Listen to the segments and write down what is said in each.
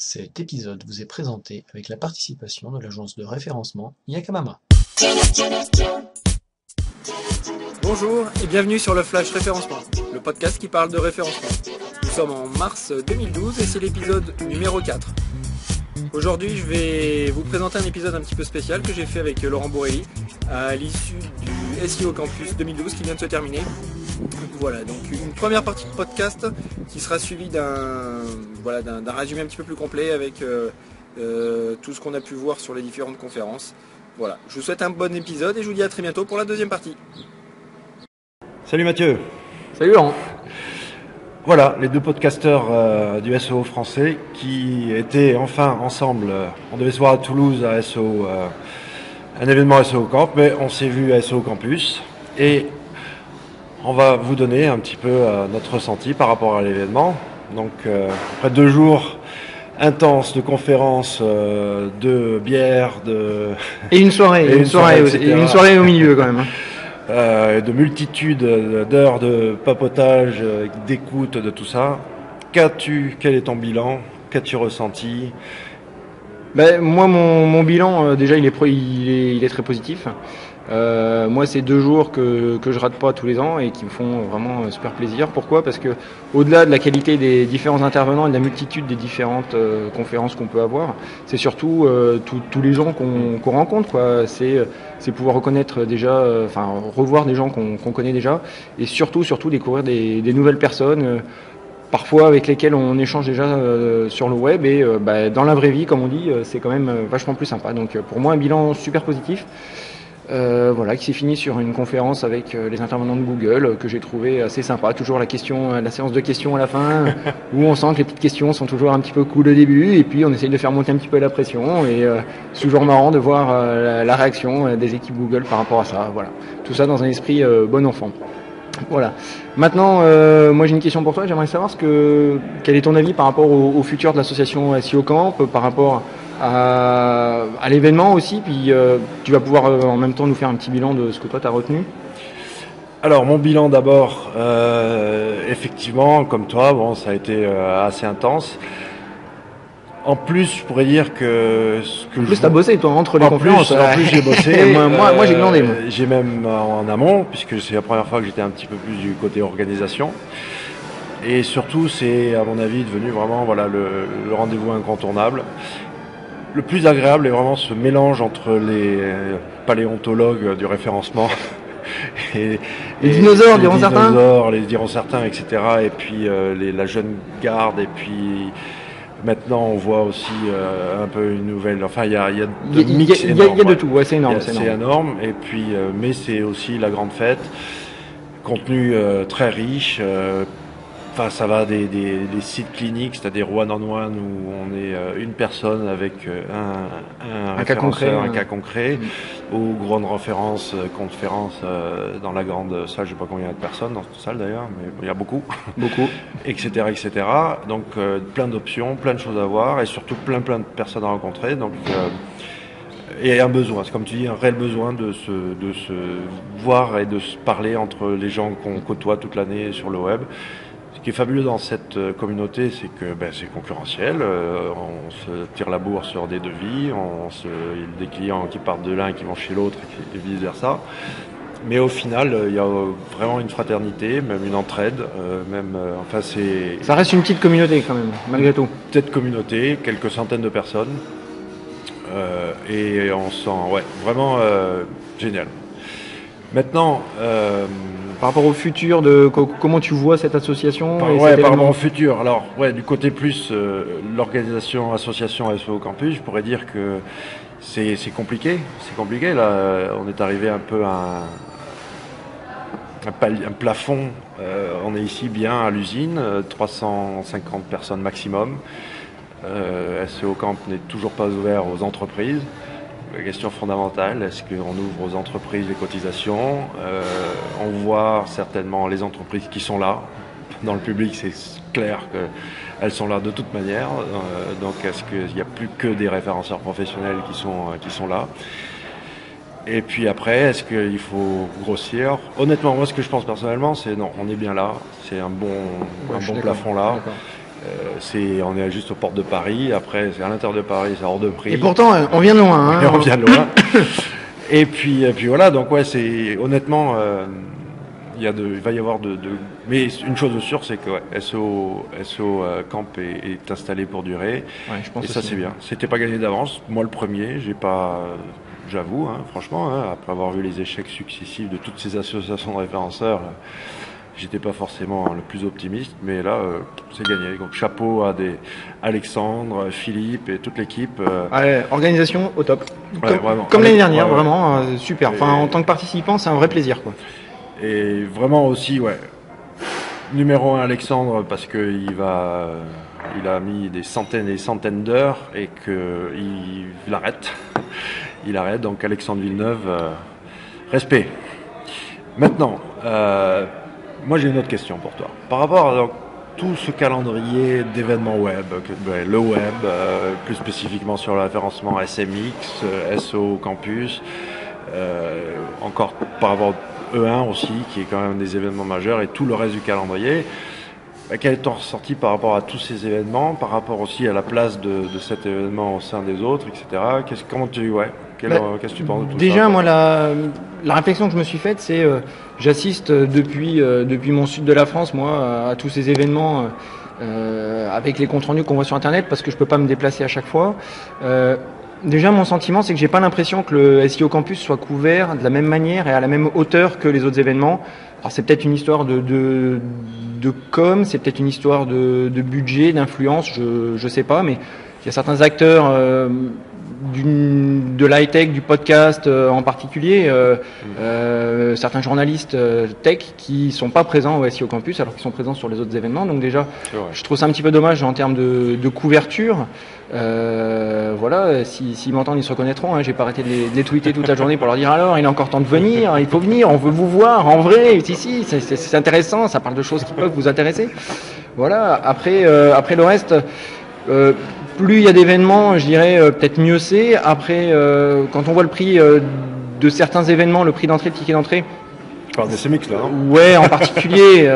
Cet épisode vous est présenté avec la participation de l'agence de référencement Yakamama. Bonjour et bienvenue sur le Flash Référencement, le podcast qui parle de référencement. Nous sommes en mars 2012 et c'est l'épisode numéro 4. Aujourd'hui, je vais vous présenter un épisode un petit peu spécial que j'ai fait avec Laurent Borelli à l'issue du SEO Campus 2012 qui vient de se terminer. Voilà, donc une première partie de podcast qui sera suivie d'un résumé un petit peu plus complet avec tout ce qu'on a pu voir sur les différentes conférences. Voilà, je vous souhaite un bon épisode et je vous dis à très bientôt pour la deuxième partie. Salut Mathieu. Salut Laurent. Voilà, les deux podcasteurs du SEO français qui étaient enfin ensemble. On devait se voir à Toulouse à SEO, un événement SEO Camp, mais on s'est vu à SEO Campus et on va vous donner un petit peu notre ressenti par rapport à l'événement. Donc après 2 jours intenses de conférences, de bière, et une soirée, et une soirée au milieu quand même. De multitudes d'heures de papotage, d'écoute, de tout ça. Quel est ton bilan? Qu'as-tu ressenti? Moi, mon bilan, déjà, il est très positif. Moi, c'est 2 jours que je rate pas tous les ans et qui me font vraiment super plaisir. Pourquoi ? Parce que au-delà de la qualité des différents intervenants et de la multitude des différentes conférences qu'on peut avoir, c'est surtout tous les gens qu'on rencontre, quoi. C'est pouvoir reconnaître déjà, revoir des gens qu'on connaît déjà, et surtout découvrir des nouvelles personnes. Parfois avec lesquels on échange déjà sur le web et dans la vraie vie, comme on dit, c'est quand même vachement plus sympa. Donc pour moi, un bilan super positif. Qui s'est fini sur une conférence avec les intervenants de Google que j'ai trouvé assez sympa. Toujours la séance de questions à la fin, où on sent que les petites questions sont toujours un petit peu cool au début, et puis on essaye de faire monter un petit peu la pression. Et c'est toujours marrant de voir la réaction des équipes Google par rapport à ça. Voilà, tout ça dans un esprit bon enfant. Voilà. Maintenant, moi j'ai une question pour toi. J'aimerais savoir quel est ton avis par rapport au futur de l'association SEO Camp, par rapport à l'événement aussi, puis tu vas pouvoir en même temps nous faire un petit bilan de ce que toi tu as retenu. Alors mon bilan d'abord, effectivement, comme toi, ça a été assez intense. En plus, je pourrais dire que En plus, t'as bossé, toi, entre les conférences. En plus, j'ai bossé. moi, j'ai glandé. Moi. J'ai même en amont, puisque c'est la première fois que j'étais un petit peu plus du côté organisation. Et surtout, c'est, à mon avis, devenu vraiment le rendez-vous incontournable. Le plus agréable est vraiment ce mélange entre les paléontologues du référencement et dinosaures, diront certains, etc. Et puis la jeune garde, et puis maintenant on voit aussi un peu une nouvelle. Enfin, il y a de tout. Ouais, c'est énorme. C'est énorme. Et puis, mais c'est aussi la grande fête. Contenu très riche. Ça va des sites cliniques, c'est-à-dire one-on-one où on est une personne avec un cas concret, aux grandes conférences dans la grande salle, je ne sais pas combien il y a de personnes dans cette salle d'ailleurs, mais il y a beaucoup, etc. Donc plein d'options, plein de choses à voir et surtout plein de personnes à rencontrer. Donc et un besoin, c'est comme tu dis, un réel besoin de se voir et de se parler entre les gens qu'on côtoie toute l'année sur le web. Ce qui est fabuleux dans cette communauté, c'est que c'est concurrentiel, on se tire la bourre sur des devis, il y a des clients qui partent de l'un et qui vont chez l'autre et vice versa. Mais au final, il y a vraiment une fraternité, même une entraide, Ça reste une petite communauté quand même, malgré tout. Petite communauté, quelques centaines de personnes, et on se sent vraiment génial. Maintenant, par rapport au futur, comment tu vois cette association par rapport au futur. Alors, du côté plus l'organisation association SEO Campus, je pourrais dire que c'est compliqué. C'est compliqué. Là, on est arrivé un peu à un plafond. On est ici bien à l'usine, 350 personnes maximum. SEO Camp n'est toujours pas ouvert aux entreprises. La question fondamentale, est-ce qu'on ouvre aux entreprises les cotisations? On voit certainement les entreprises qui sont là. Dans le public, c'est clair qu'elles sont là de toute manière. Donc, est-ce qu'il n'y a plus que des référenceurs professionnels qui sont là? Et puis après, est-ce qu'il faut grossir? Honnêtement, moi, ce que je pense personnellement, c'est non, on est bien là. C'est un bon plafond là. On est juste aux portes de Paris. Après, c'est à l'intérieur de Paris, c'est hors de prix. Et pourtant, on vient de loin. Hein. Et on vient de loin. Et puis voilà. Donc ouais, c'est honnêtement, il va y avoir mais une chose de sûre, c'est que SO Camp est installé pour durer. Ouais, je pense et ça, c'est bien. C'était pas gagné d'avance. Moi, le premier, j'avoue, franchement, après avoir vu les échecs successifs de toutes ces associations de référenceurs. J'étais pas forcément le plus optimiste, mais là, c'est gagné. Donc chapeau à Alexandre, Philippe et toute l'équipe. Organisation au top. Vraiment. Comme l'année dernière, vraiment super. Enfin, en tant que participant, c'est un vrai plaisir, quoi. Et vraiment aussi, numéro 1 Alexandre, parce que il a mis des centaines et des centaines d'heures et qu'il arrête. Il arrête. Donc Alexandre Villeneuve, respect. Maintenant. Moi, j'ai une autre question pour toi. Par rapport à tout ce calendrier d'événements web, le web, plus spécifiquement sur le référencement SMX, SO Campus, encore par rapport au E1 aussi, qui est quand même des événements majeurs, et tout le reste du calendrier, quel est ton ressenti par rapport à tous ces événements, par rapport aussi à la place de cet événement au sein des autres, etc. Qu'est-ce que tu penses de tout ça? Déjà, moi, la réflexion que je me suis faite, c'est j'assiste depuis mon sud de la France, moi, à tous ces événements avec les comptes rendus qu'on voit sur Internet, parce que je peux pas me déplacer à chaque fois. Déjà, mon sentiment, c'est que j'ai pas l'impression que le SEO Campus soit couvert de la même manière et à la même hauteur que les autres événements. Alors, c'est peut-être une histoire de com, c'est peut-être une histoire de budget, d'influence, je sais pas, mais il y a certains acteurs de l'high-tech, du podcast en particulier, certains journalistes tech qui sont pas présents au SEO Campus alors qu'ils sont présents sur les autres événements. Donc déjà, je trouve ça un petit peu dommage en termes de couverture. Voilà, s'ils m'entendent, ils se reconnaîtront. J'ai pas arrêté de les tweeter toute la journée pour leur dire alors, il est encore temps de venir, il faut venir, on veut vous voir en vrai. Si, c'est intéressant, ça parle de choses qui peuvent vous intéresser. Voilà. Après le reste. Plus il y a d'événements, je dirais peut-être mieux c'est. Après, quand on voit le prix de certains événements, le prix d'entrée, le ticket d'entrée. Tu parles des SMX là, hein? Ouais, en particulier,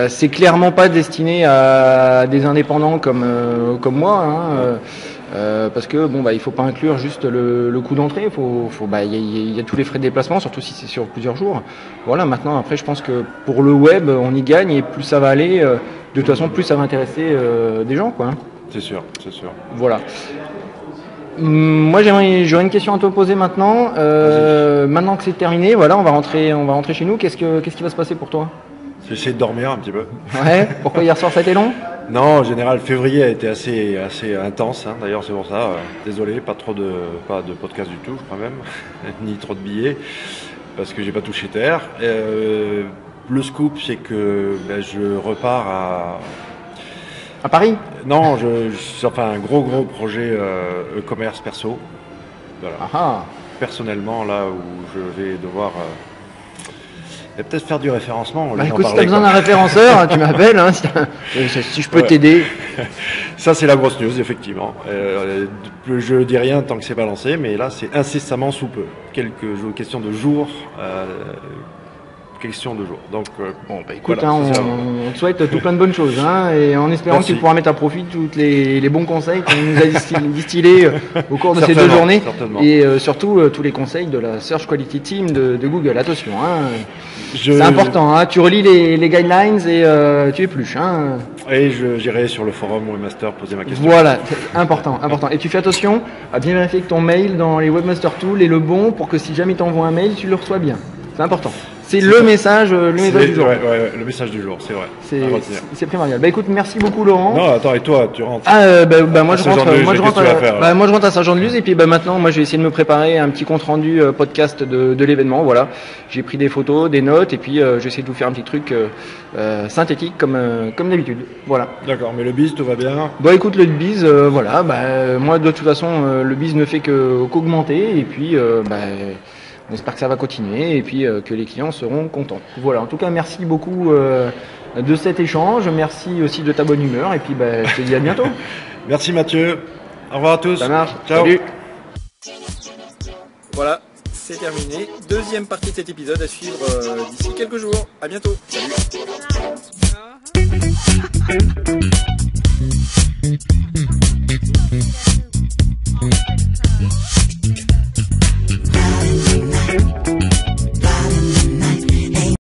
c'est clairement pas destiné à des indépendants comme moi, parce que il faut pas inclure juste le coût d'entrée. Il y a tous les frais de déplacement, surtout si c'est sur plusieurs jours. Voilà. Maintenant, après, je pense que pour le web, on y gagne et plus ça va aller. De toute façon, plus ça va intéresser des gens, quoi. C'est sûr. Voilà. Moi, j'aurais une question à te poser maintenant. Maintenant que c'est terminé, voilà, on va rentrer chez nous. Qu'est-ce qui va se passer pour toi? J'ai essayé de dormir un petit peu. Ouais. Pourquoi hier soir ça a été long? Non, en général, février a été assez intense. D'ailleurs, c'est pour ça. Désolé, pas de podcast du tout, je crois même, ni trop de billets, parce que j'ai pas touché terre. Le scoop, c'est que je repars à Paris? Non, un gros projet e-commerce perso. Voilà. Ah. Personnellement, là où je vais devoir peut-être faire du référencement. Écoute, si tu as besoin d'un référenceur, tu m'appelles, si je peux t'aider. Ça, c'est la grosse news, effectivement. Je dis rien tant que c'est pas lancé, mais là, c'est incessamment sous peu. Question de jours. Donc, écoute, voilà, on te souhaite tout plein de bonnes choses, et en espérant que tu pourras mettre à profit tous les bons conseils qu'on nous a distillés au cours de ces 2 journées, et surtout tous les conseils de la Search Quality Team de Google. Attention, c'est important, tu relis les guidelines et tu épluches. Et j'irai sur le forum Webmaster poser ma question. Voilà, important. Et tu fais attention à bien vérifier que ton mail dans les Webmaster Tools est le bon pour que si jamais tu envoies un mail, tu le reçois bien. C'est important. C'est le message du jour. Ouais, le message du jour, c'est vrai. C'est primordial. Écoute, merci beaucoup Laurent. Non, attends, et toi, tu rentres? Moi je rentre à Saint-Jean-de-Luz et puis maintenant, moi je vais essayer de me préparer un petit compte rendu podcast de l'événement. Voilà, j'ai pris des photos, des notes et puis j'essaie de vous faire un petit truc synthétique comme d'habitude. Voilà. D'accord, mais le biz, tout va bien? Écoute, le biz, moi de toute façon, le biz ne fait qu'augmenter et puis on espère que ça va continuer et puis que les clients seront contents. Voilà, en tout cas, merci beaucoup de cet échange. Merci aussi de ta bonne humeur. Et puis, je te dis à bientôt. Merci Mathieu. Au revoir à tous. Ça marche. Ciao. Salut. Voilà, c'est terminé. Deuxième partie de cet épisode à suivre d'ici quelques jours. À bientôt. Salut.